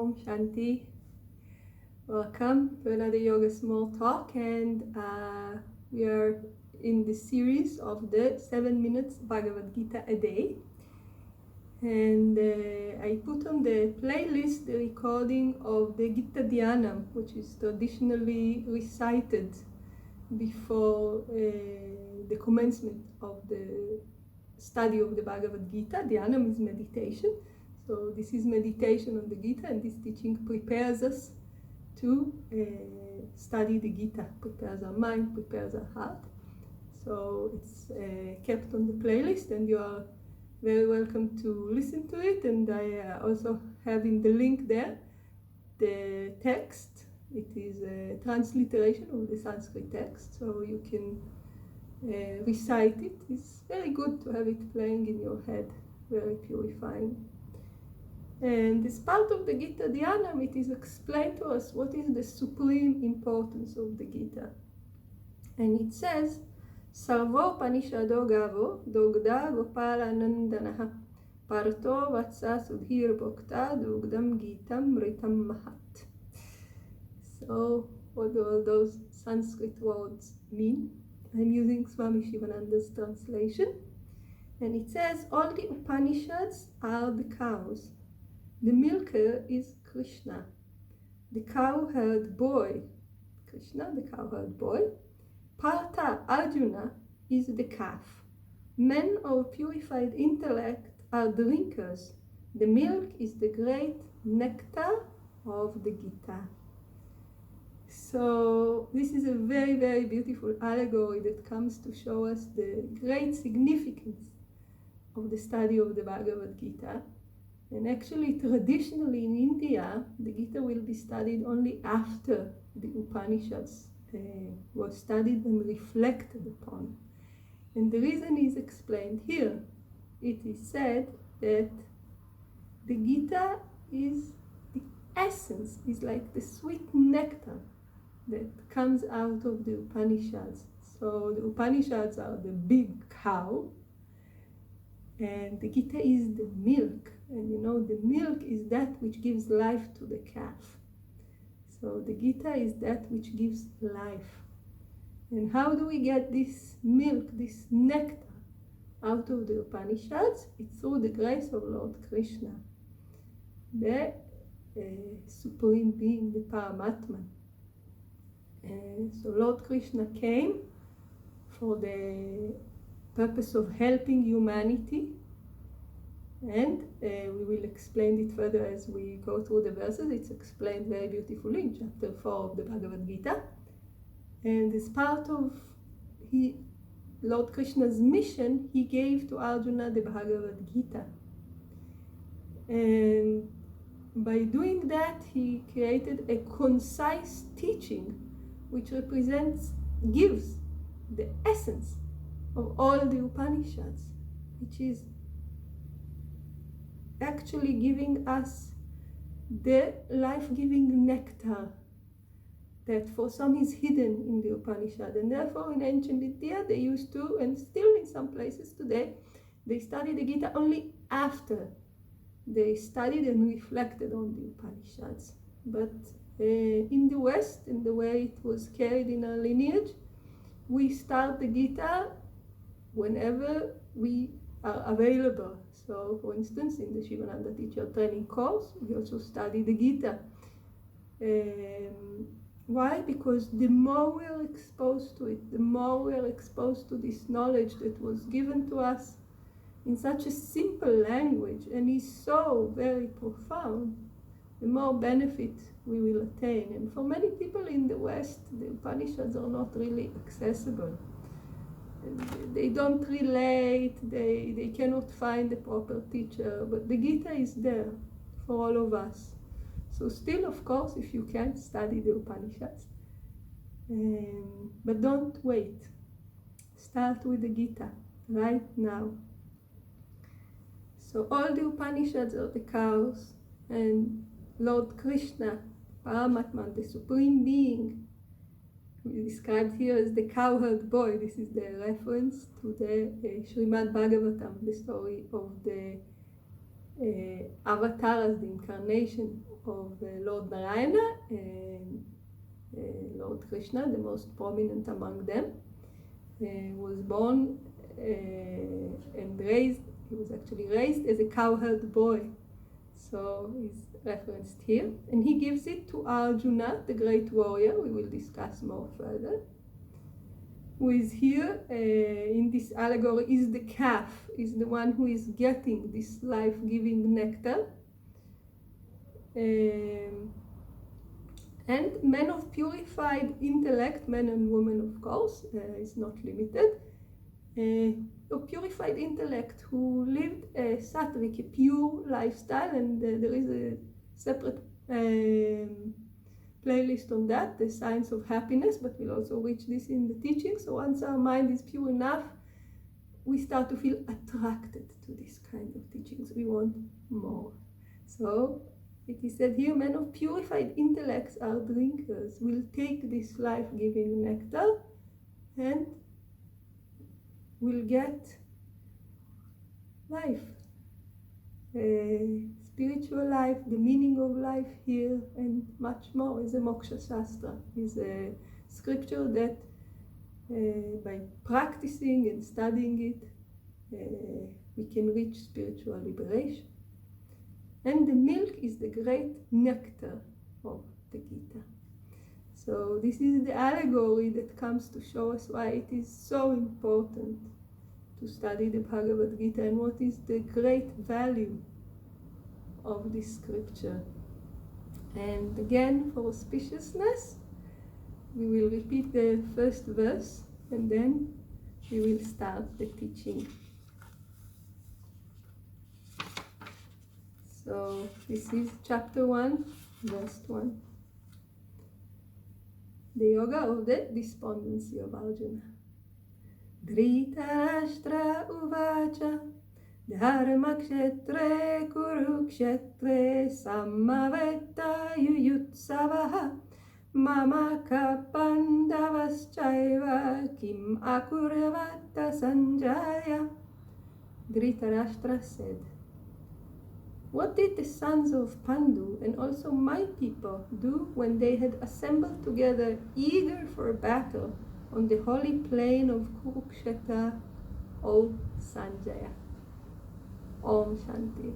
Om Shanti. Welcome to another Yoga Small Talk, and we are in the series of the 7 minutes Bhagavad Gita a day. And I put on the playlist the recording of the Gita Dhyanam, which is traditionally recited before the commencement of the study of the Bhagavad Gita. Dhyanam is meditation. So this is meditation on the Gita, and this teaching prepares us to study the Gita, prepares our mind, prepares our heart. So it's kept on the playlist, and you are very welcome to listen to it. And I also have in the link there the text. It is a transliteration of the Sanskrit text, so you can recite it. It's very good to have it playing in your head, very purifying. And as part of the Gita Dhyanam, it is explained to us what is the supreme importance of the Gita. And it says, Sarvopanishado gaavo, dogdhaa, gopaalanandanah, Paartho, vatsah, sudheer, bhoktaa, dugdham, geetaamritam, mahat. So, what do all those Sanskrit words mean? I'm using Swami Shivananda's translation. And it says, all the Upanishads are the cows. The milker is Krishna. The cowherd boy, Krishna, the cowherd boy. Partha, Arjuna, is the calf. Men of purified intellect are drinkers. The milk is the great nectar of the Gita. So this is a very, very beautiful allegory that comes to show us the great significance of the study of the Bhagavad Gita. And actually, traditionally in India, the Gita will be studied only after the Upanishads were studied and reflected upon. And the reason is explained here. It is said that the Gita is the essence, is like the sweet nectar that comes out of the Upanishads. So the Upanishads are the big cow, and the Gita is the milk. And you know, the milk is that which gives life to the calf. So the Gita is that which gives life. And how do we get this milk, this nectar, out of the Upanishads? It's through the grace of Lord Krishna, the Supreme Being, the Paramatman. So Lord Krishna came for the purpose of helping humanity, and we will explain it further as we go through the verses. It's explained very beautifully in chapter 4 of the Bhagavad Gita. And as part of Lord Krishna's mission, he gave to Arjuna the Bhagavad Gita. And by doing that, he created a concise teaching which gives the essence of all the Upanishads, which is actually giving us the life-giving nectar that for some is hidden in the Upanishad. And therefore in ancient India they used to, and still in some places today, they study the Gita only after they studied and reflected on the Upanishads. But in the West, in the way it was carried in our lineage, we start the Gita whenever we are available. So, for instance, in the Shivananda Teacher Training course, we also study the Gita. Why? Because the more we are exposed to it, the more we are exposed to this knowledge that was given to us in such a simple language and is so very profound, the more benefit we will attain. And for many people in the West, the Upanishads are not really accessible. They don't relate, they cannot find the proper teacher, but the Gita is there for all of us. So still, of course, if you can, study the Upanishads. But don't wait. Start with the Gita right now. So all the Upanishads are the cows, and Lord Krishna, Paramatman, the Supreme Being, described here as the cowherd boy. This is the reference to the Srimad Bhagavatam, the story of the Avatar as the incarnation of Lord Narayana and Lord Krishna, the most prominent among them, was born and raised. He was actually raised as a cowherd boy, so he's referenced here, and he gives it to Arjuna, the great warrior. We will discuss more further. Who is here in this allegory is the calf, is the one who is getting this life-giving nectar. And men of purified intellect, men and women of course, is not limited, of purified intellect who lived a sattvic, a pure lifestyle, and there is a separate playlist on that, the science of happiness, but we'll also reach this in the teaching. So once our mind is pure enough, we start to feel attracted to this kind of teachings. We want more. So it is said here, men of purified intellects are drinkers, will take this life-giving nectar and will get life, spiritual life, the meaning of life here, and much more. Is a moksha shastra, is a scripture that by practicing and studying it, we can reach spiritual liberation. And the milk is the great nectar of the Gita. So this is the allegory that comes to show us why it is so important to study the Bhagavad Gita and what is the great value of this scripture. And again, for auspiciousness, we will repeat the first verse and then we will start the teaching. So this is chapter 1, verse 1. The yoga of the despondency of Arjuna. Dhritarashtra uvacha dharmakshetre kurukshetre samaveta yuyutsavaha mamaka pandavaschaiva kim akurvata sanjaya. Dhritarashtra said, "What did the sons of Pandu and also my people do when they had assembled together eager for battle on the holy plain of Kurukshetra, O Sanjaya?" Om Shanti.